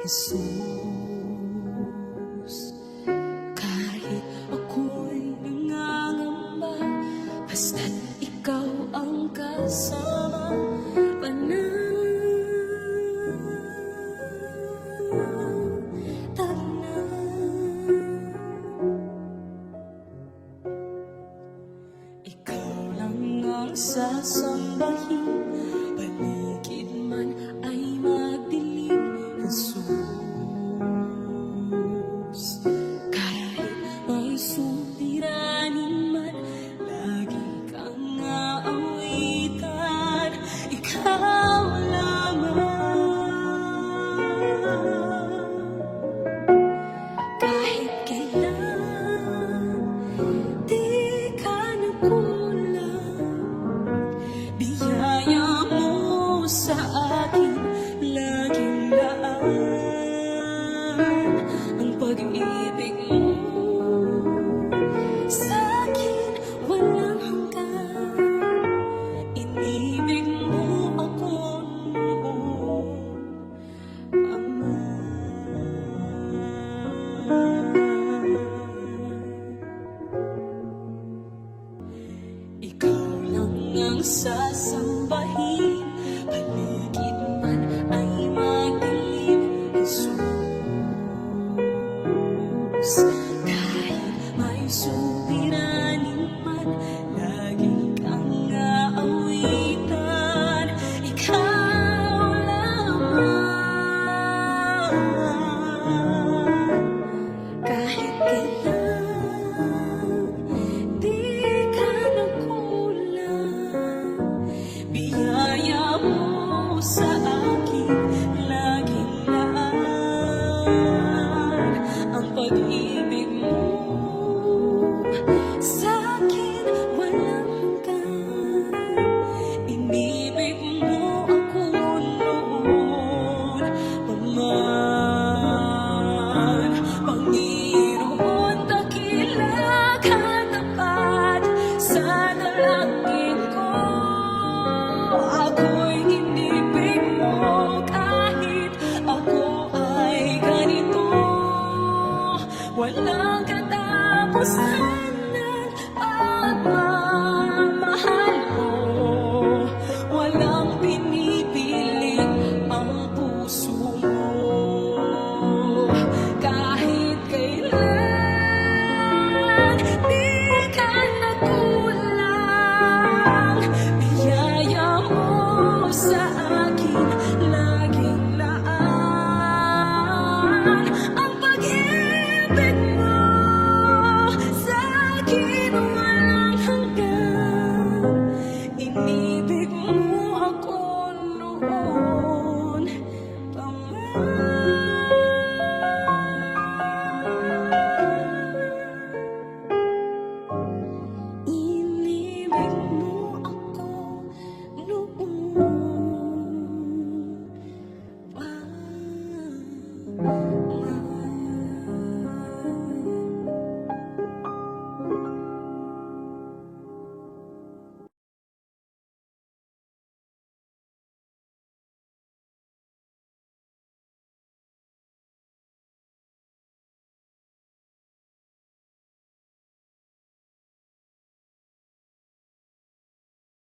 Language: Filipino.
Jesus. Kahit ako'y nangangamba, basta't ikaw ang kasama, panatag na. Ikaw lang ang sasambahin, paligid man ay magdilim. Jesus, kahit may suliranin man, lagi kang aawitan. Ikaw lamang, kahit kailan di ka nagkulang. Biyaya mo sa akin laging laan, ang pag-ibig mo sa'kin walang hanggan. Inibig mo ako noon, Ama. Ikaw lang ang sasambahin, paligid man ay magdilim. Jesus, kahit may suliranin man, lagi kang aawitan. Ikaw lamang, kahit kailan di ka nagkulang. Biyaya mo sa akin laging laan, ang pag-ibig mo sa'kin walang hanggan. Inibig mo ako noon pa man. Panginoon, dakila ka tapat sa dalangin ko. Ako'y inibig mo kahit ako ay ganito. Walang katapusan.